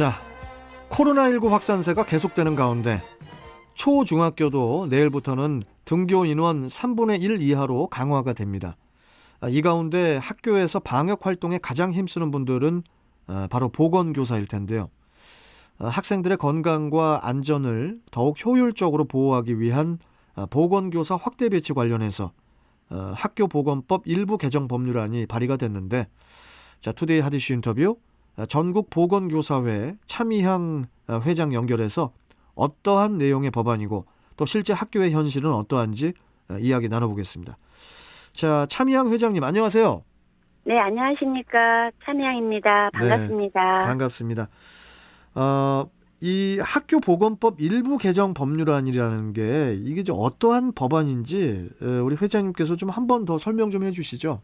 자, 코로나19 확산세가 계속되는 가운데 초중학교도 내일부터는 등교 인원 3분의 1 이하로 강화가 됩니다. 이 가운데 학교에서 방역 활동에 가장 힘쓰는 분들은 바로 보건교사일 텐데요. 학생들의 건강과 안전을 더욱 효율적으로 보호하기 위한 보건교사 확대 배치 관련해서 학교보건법 일부 개정 법률안이 발의가 됐는데, 자, 투데이 하디슈 인터뷰 전국 보건교사회 차미향 회장 연결해서 어떠한 내용의 법안이고 또 실제 학교의 현실은 어떠한지 이야기 나눠보겠습니다. 자, 차미향 회장님 안녕하세요. 네, 안녕하십니까. 차미향입니다. 반갑습니다. 네, 반갑습니다. 이 학교보건법 일부 개정 법률안이라는 게 이게 좀 어떠한 법안인지 우리 회장님께서 좀 한 번 더 설명 좀 해주시죠.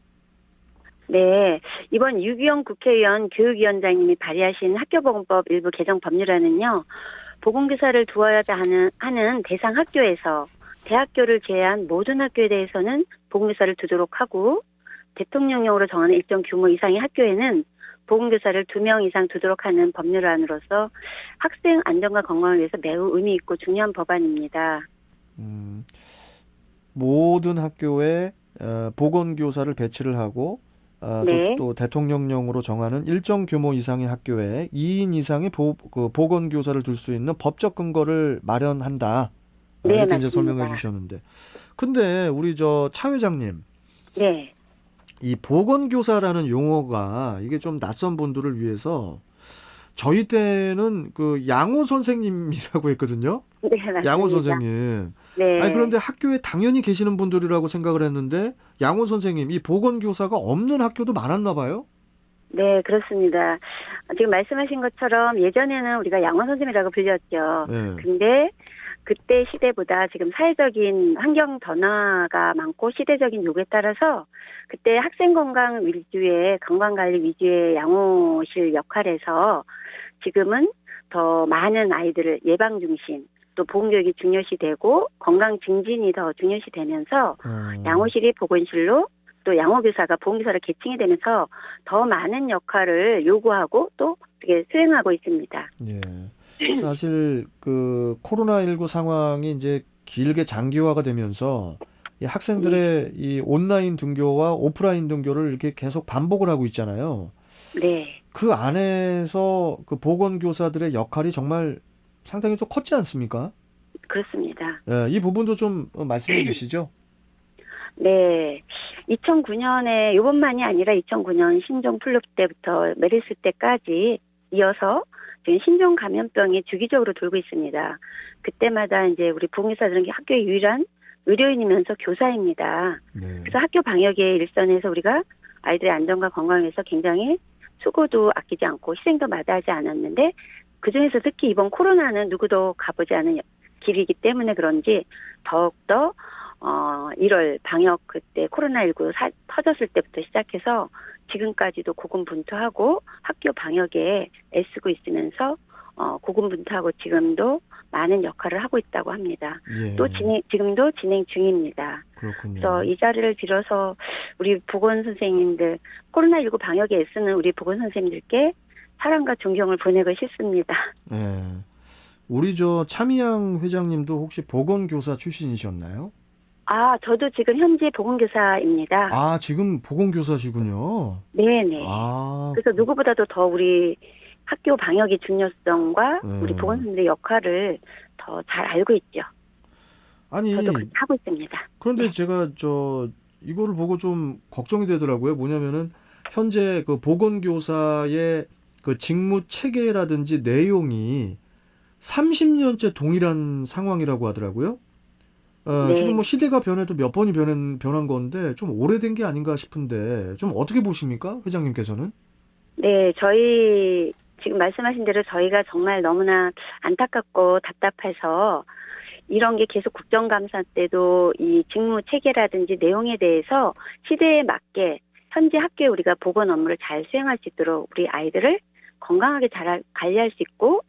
네, 이번 유기영 국회의원 교육위원장님이 발의하신 학교보건법 일부 개정 법률안은요, 보건교사를 두어야 하는 대상 학교에서 대학교를 제외한 모든 학교에 대해서는 보건교사를 두도록 하고, 대통령령으로 정하는 일정 규모 이상의 학교에는 보건교사를 2명 이상 두도록 하는 법률안으로서 학생 안전과 건강을 위해서 매우 의미 있고 중요한 법안입니다. 모든 학교에 보건교사를 배치를 하고 네. 또 대통령령으로 정하는 일정 규모 이상의 학교에 2인 이상의 보건교사를 둘 수 있는 법적 근거를 마련한다. 네, 이렇게 맞습니다. 이제 설명해 주셨는데, 근데 우리 차 회장님, 네. 이 보건교사라는 용어가 이게 좀 낯선 분들을 위해서 저희 때는 그 양호 선생님이라고 했거든요. 네, 맞습니다. 양호 선생님. 네. 아니, 그런데 학교에 당연히 계시는 분들이라고 생각을 했는데 양호 선생님, 이 보건교사가 없는 학교도 많았나 봐요? 네, 그렇습니다. 지금 말씀하신 것처럼 예전에는 우리가 양호 선생님이라고 불렸죠. 네. 근데 그때 시대보다 지금 사회적인 환경 변화가 많고 시대적인 요구에 따라서 그때 학생 건강 위주의 건강관리 위주의 양호실 역할에서 지금은 더 많은 아이들을 예방 중심 또 보건교육이 중요시되고 건강 증진이 더 중요시되면서 양호실이 보건실로 또 양호교사가 보건교사로 계층이 되면서 더 많은 역할을 요구하고 또 그게 수행하고 있습니다. 예. 사실 그 코로나19 상황이 이제 길게 장기화가 되면서 이 학생들의 이 온라인 등교와 오프라인 등교를 이렇게 계속 반복을 하고 있잖아요. 네. 그 안에서 그 보건교사들의 역할이 정말 상당히 좀 컸지 않습니까? 그렇습니다. 예, 이 부분도 좀 말씀해 주시죠. 네. 2009년에 이번만이 아니라 2009년 신종 플루 때부터 메르스 때까지 이어서 지금 신종 감염병이 주기적으로 돌고 있습니다. 그때마다 이제 우리 보건교사들은 학교의 유일한 의료인이면서 교사입니다. 네. 그래서 학교 방역의 일선에서 우리가 아이들의 안전과 건강을 위해서 굉장히 수고도 아끼지 않고 희생도 마다하지 않았는데 그중에서 특히 이번 코로나는 누구도 가보지 않은 길이기 때문에 그런지 더욱더 1월 방역 그때 코로나19 터졌을 때부터 시작해서 지금까지도 고군분투하고 학교 방역에 애쓰고 있으면서 고군분투하고 지금도 많은 역할을 하고 있다고 합니다. 예. 또 지금도 진행 중입니다. 그렇군요. 그래서 이 자리를 빌어서 우리 보건선생님들 코로나19 방역에 애쓰는 우리 보건선생님들께 사랑과 존경을 보내고 싶습니다. 예. 우리 차미향 회장님도 혹시 보건교사 출신이셨나요? 저도 지금 현재 보건교사입니다. 아, 지금 보건교사시군요. 네네. 아, 그래서 누구보다도 더 우리 학교 방역의 중요성과 네. 우리 보건선생님의 역할을 더 잘 알고 있죠. 아니, 저도 그렇게 하고 있습니다. 그런데 네. 제가 이거를 보고 좀 걱정이 되더라고요. 뭐냐면은 현재 그 보건교사의 그 직무 체계라든지 내용이 30년째 동일한 상황이라고 하더라고요. 네. 지금 뭐 시대가 변해도 몇 번이 변한 건데 좀 오래된 게 아닌가 싶은데 좀 어떻게 보십니까? 회장님께서는? 네, 저희 지금 말씀하신 대로 저희가 정말 너무나 안타깝고 답답해서 이런 게 계속 국정감사 때도 이 직무 체계라든지 내용에 대해서 시대에 맞게 현재 학교에 우리가 보건 업무를 잘 수행할 수 있도록 우리 아이들을 건강하게 잘 관리할 수 있고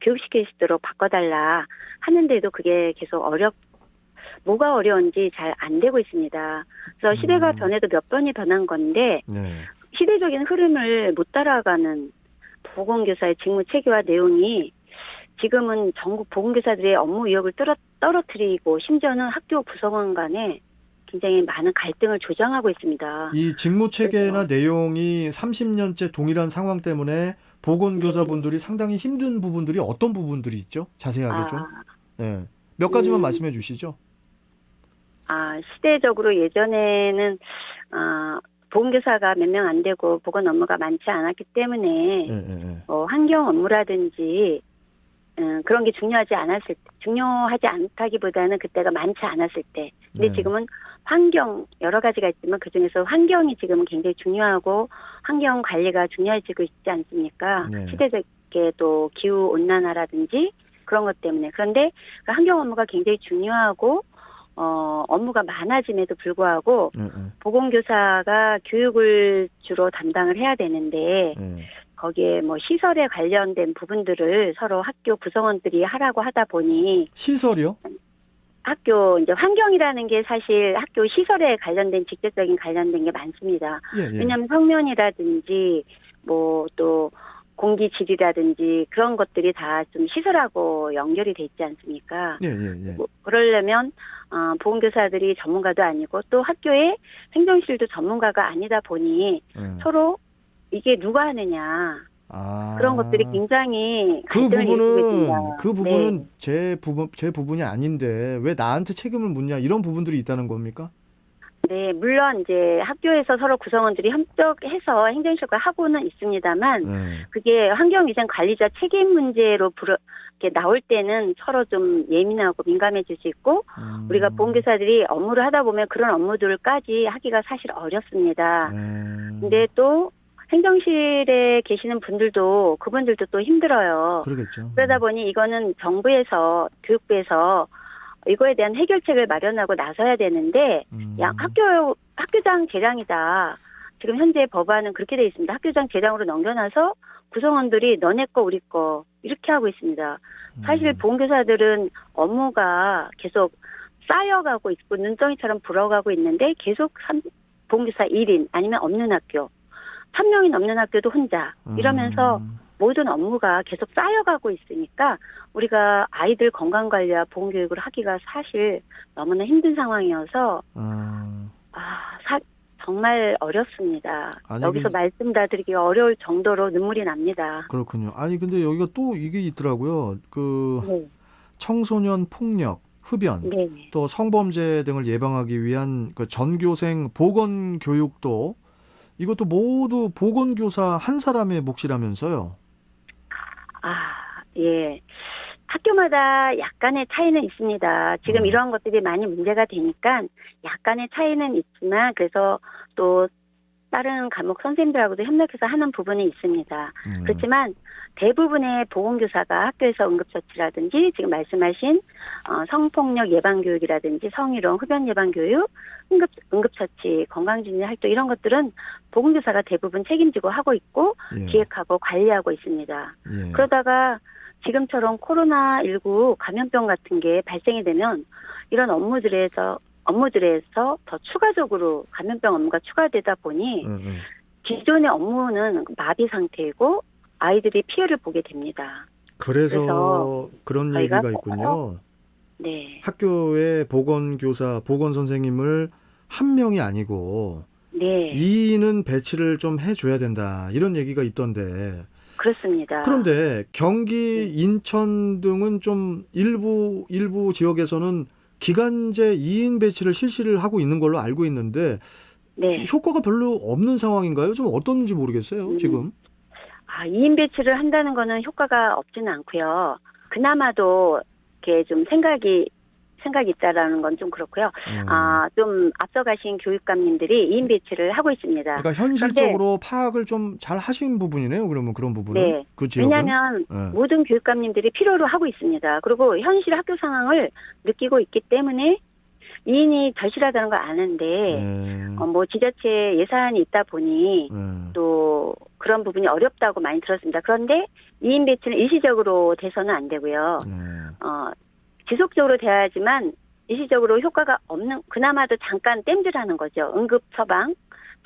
교육시킬 수 있도록 바꿔달라 하는데도 그게 계속 뭐가 어려운지 잘 안 되고 있습니다. 그래서 시대가 변해도 몇 번이 변한 건데 네. 시대적인 흐름을 못 따라가는 보건교사의 직무 체계와 내용이 지금은 전국 보건교사들의 업무 의욕을 떨어뜨리고 심지어는 학교 구성원 간에 굉장히 많은 갈등을 조장하고 있습니다. 이 직무 체계나 그래서 내용이 30년째 동일한 상황 때문에 보건교사분들이 상당히 힘든 부분들이 어떤 부분들이 있죠? 자세하게 좀. 아, 예. 몇 가지만 음, 말씀해 주시죠. 시대적으로 예전에는 보건교사가 몇 명 안 되고 보건 업무가 많지 않았기 때문에 예, 예, 예. 환경 업무라든지 그런 게 중요하지 않다기보다는 그때가 많지 않았을 때. 근데 네. 지금은 환경 여러 가지가 있지만 그중에서 환경이 지금은 굉장히 중요하고 환경 관리가 중요해지고 있지 않습니까? 네. 시대적에 또 기후 온난화라든지 그런 것 때문에. 그런데 그 환경 업무가 굉장히 중요하고 업무가 많아짐에도 불구하고 예, 예. 보건교사가 교육을 주로 담당을 해야 되는데 예. 거기에 뭐 시설에 관련된 부분들을 서로 학교 구성원들이 하라고 하다 보니 시설이요? 학교 이제 환경이라는 게 사실 학교 시설에 관련된 직접적인 관련된 게 많습니다. 예, 예. 왜냐하면 성면이라든지 뭐 또 공기 질이라든지 그런 것들이 다 좀 시설하고 연결이 돼 있지 않습니까? 예, 예, 예. 뭐 그러려면 보건교사들이 전문가도 아니고 또 학교의 행정실도 전문가가 아니다 보니 예. 서로 이게 누가 하느냐 그런 것들이 아. 굉장히 그 갈등을 일으키고 있습니다. 부분은 네. 제 부분이 아닌데 왜 나한테 책임을 묻냐 이런 부분들이 있다는 겁니까? 네, 물론 이제 학교에서 서로 구성원들이 협력해서 행정실과 하고는 있습니다만 예. 그게 환경위생 관리자 책임 문제로 이렇게 나올 때는 서로 좀 예민하고 민감해질 수 있고 우리가 보건교사들이 업무를 하다 보면 그런 업무들까지 하기가 사실 어렵습니다. 근데 또 행정실에 계시는 분들도 그분들도 또 힘들어요. 그러겠죠. 그러다 보니 이거는 정부에서 교육부에서 이거에 대한 해결책을 마련하고 나서야 되는데 학교장 재량이다. 지금 현재 법안은 그렇게 돼 있습니다. 학교장 재량으로 넘겨놔서 구성원들이 너네 거 우리 거 이렇게 하고 있습니다. 사실 보건교사들은 업무가 계속 쌓여가고 있고 눈덩이처럼 불어가고 있는데 계속 보건교사 1인 아니면 없는 학교 3명이 넘는 학교도 혼자 이러면서 모든 업무가 계속 쌓여가고 있으니까 우리가 아이들 건강관리와 보건교육을 하기가 사실 너무나 힘든 상황이어서 정말 어렵습니다. 아니, 여기서 말씀 다 드리기가 어려울 정도로 눈물이 납니다. 그렇군요. 아니 근데 여기가 또 이게 있더라고요. 그 네. 청소년 폭력, 흡연, 네. 또 성범죄 등을 예방하기 위한 그 전교생 보건 교육도 이것도 모두 보건교사 한 사람의 몫이라면서요. 예. 학교마다 약간의 차이는 있습니다. 지금 이러한 것들이 많이 문제가 되니까 약간의 차이는 있지만 그래서 또 다른 과목 선생님들하고도 협력해서 하는 부분이 있습니다. 그렇지만 대부분의 보건교사가 학교에서 응급처치라든지 지금 말씀하신 성폭력 예방교육이라든지 성희롱, 흡연 예방교육, 응급처치, 건강진흥 활동 이런 것들은 보건교사가 대부분 책임지고 하고 있고 예. 기획하고 관리하고 있습니다. 예. 그러다가 지금처럼 코로나19 감염병 같은 게 발생이 되면 이런 업무들에서 더 추가적으로 감염병 업무가 추가되다 보니 기존의 업무는 마비 상태이고 아이들이 피해를 보게 됩니다. 그래서 그런 얘기가 있군요. 네. 학교의 보건교사, 보건선생님을 한 명이 아니고 네. 2인은 배치를 좀 해줘야 된다. 이런 얘기가 있던데. 그렇습니다. 그런데 경기, 인천 등은 좀 일부 지역에서는 기간제 2인 배치를 실시를 하고 있는 걸로 알고 있는데 네. 효과가 별로 없는 상황인가요? 좀 어떤지 모르겠어요, 지금. 2인 배치를 한다는 거는 효과가 없지는 않고요. 그나마도 이렇게 좀 생각이 있다라는 건 좀 그렇고요. 좀 앞서가신 교육감님들이 2인 배치를 하고 있습니다. 그러니까 현실적으로 파악을 좀 잘 하신 부분이네요. 그러면 그런 부분은. 네. 그 지역은. 왜냐하면 모든 교육감님들이 필요로 하고 있습니다. 그리고 현실 학교 상황을 느끼고 있기 때문에 2인이 절실하다는 걸 아는데 뭐 지자체 예산이 있다 보니 또 그런 부분이 어렵다고 많이 들었습니다. 그런데 2인 배치는 일시적으로 돼서는 안 되고요. 지속적으로 돼야지만 일시적으로 효과가 없는 그나마도 잠깐 땜질하는 거죠. 응급 처방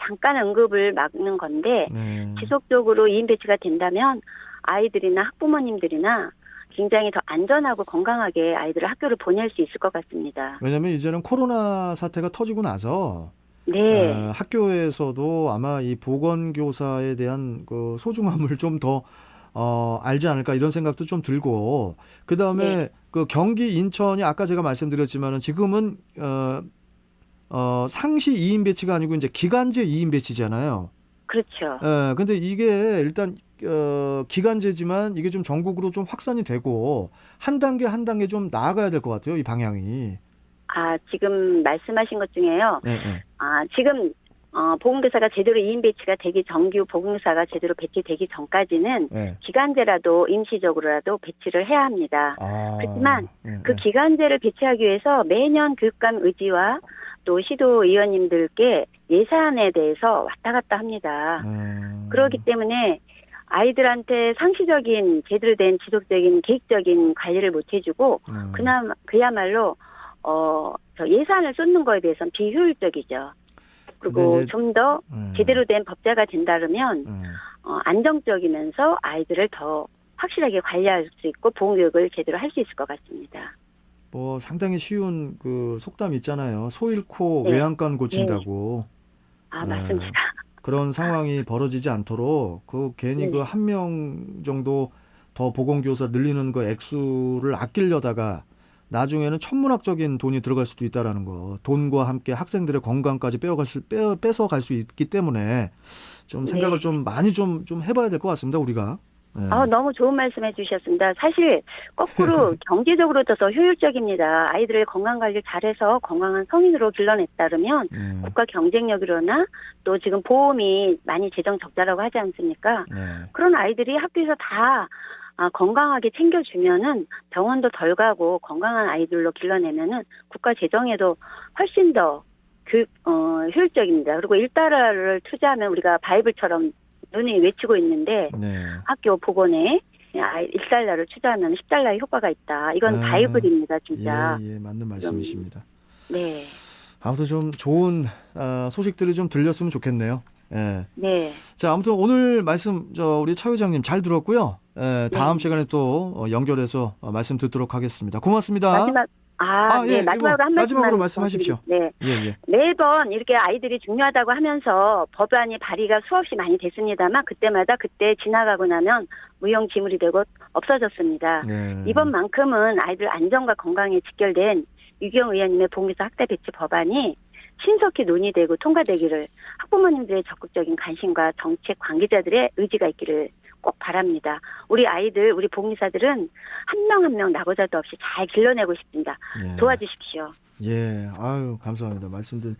잠깐 응급을 막는 건데 네. 지속적으로 2인 배치가 된다면 아이들이나 학부모님들이나 굉장히 더 안전하고 건강하게 아이들을 학교를 보낼 수 있을 것 같습니다. 왜냐하면 이제는 코로나 사태가 터지고 나서 네, 학교에서도 아마 이 보건교사에 대한 그 소중함을 좀 더 알지 않을까 이런 생각도 좀 들고 그 다음에 네, 그 경기 인천이 아까 제가 말씀드렸지만은 지금은 상시 2인 배치가 아니고 이제 기간제 2인 배치잖아요. 그렇죠. 근데 이게 일단 기간제지만 이게 좀 전국으로 좀 확산이 되고 한 단계 한 단계 좀 나아가야 될 것 같아요. 이 방향이. 지금 말씀하신 것 중에요. 예, 예. 지금 보건교사가 제대로 2인 배치가 되기 정규 보건교사가 제대로 배치되기 전까지는 예. 기간제라도 임시적으로라도 배치를 해야 합니다. 그렇지만 예, 그 예. 기간제를 배치하기 위해서 매년 교육감 의지와 또 시도의원님들께 예산에 대해서 왔다 갔다 합니다. 그렇기 때문에 아이들한테 상시적인 제대로 된 지속적인 계획적인 관리를 못 해주고 그야말로 저 예산을 쏟는 거에 대해서는 비효율적이죠. 근데 그리고 이제 좀 더 제대로 된 법제가 된다면 안정적이면서 아이들을 더 확실하게 관리할 수 있고 보건교육을 제대로 할 수 있을 것 같습니다. 뭐 상당히 쉬운 그 속담 있잖아요. 소 잃고 네. 외양간 고친다고. 맞습니다. 그런 상황이 벌어지지 않도록 그 괜히 네. 그 한 명 정도 더 보건교사 늘리는 그 액수를 아끼려다가 나중에는 천문학적인 돈이 들어갈 수도 있다라는 거. 돈과 함께 학생들의 건강까지 뺏어갈 수 있기 때문에 좀 생각을 네. 좀 많이 좀 해봐야 될 것 같습니다. 우리가. 네. 너무 좋은 말씀 해주셨습니다. 사실 거꾸로 경제적으로 더 효율적입니다. 아이들의 건강관리를 잘해서 건강한 성인으로 길러냈다면 국가 경쟁력이로나 또 지금 보험이 많이 재정 적자라고 하지 않습니까? 네. 그런 아이들이 학교에서 다 건강하게 챙겨주면은 병원도 덜 가고 건강한 아이들로 길러내면은 국가 재정에도 훨씬 더 효율적입니다. 그리고 1달러를 투자하면 우리가 바이블처럼 눈이 외치고 있는데 네. 학교 보건에 1달러를 투자하면 10달러의 효과가 있다. 이건 바이블입니다, 진짜. 예, 맞는 말씀이십니다. 네. 아무튼 좀 좋은 소식들이 좀 들렸으면 좋겠네요. 예. 네. 자, 아무튼 오늘 말씀 우리 차 회장님 잘 들었고요. 다음 시간에 또 연결해서 말씀 듣도록 하겠습니다. 고맙습니다. 네. 마지막으로 한 말씀만 마지막으로 말씀하십시오. 네. 예. 매번 이렇게 아이들이 중요하다고 하면서 법안이 발의가 수없이 많이 됐습니다만 그때 지나가고 나면 무용지물이 되고 없어졌습니다. 네. 이번만큼은 아이들 안전과 건강에 직결된 유경 의원님의 보건교사 학대 배치 법안이 신속히 논의되고 통과되기를 학부모님들의 적극적인 관심과 정책 관계자들의 의지가 있기를 꼭 바랍니다. 우리 아이들, 우리 보건교사들은 한 명 한 명 나고자도 없이 잘 길러내고 싶습니다. 예. 도와주십시오. 예, 아유 감사합니다. 말씀들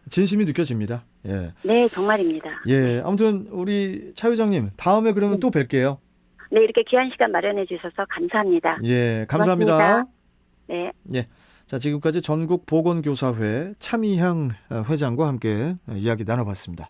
진심이 느껴집니다. 예. 네, 정말입니다. 예, 아무튼 우리 차 회장님 다음에 그러면 또 뵐게요. 네, 이렇게 귀한 시간 마련해 주셔서 감사합니다. 예, 감사합니다. 고맙습니다. 네. 예. 자, 지금까지 전국 보건교사회 차미향 회장과 함께 이야기 나눠봤습니다.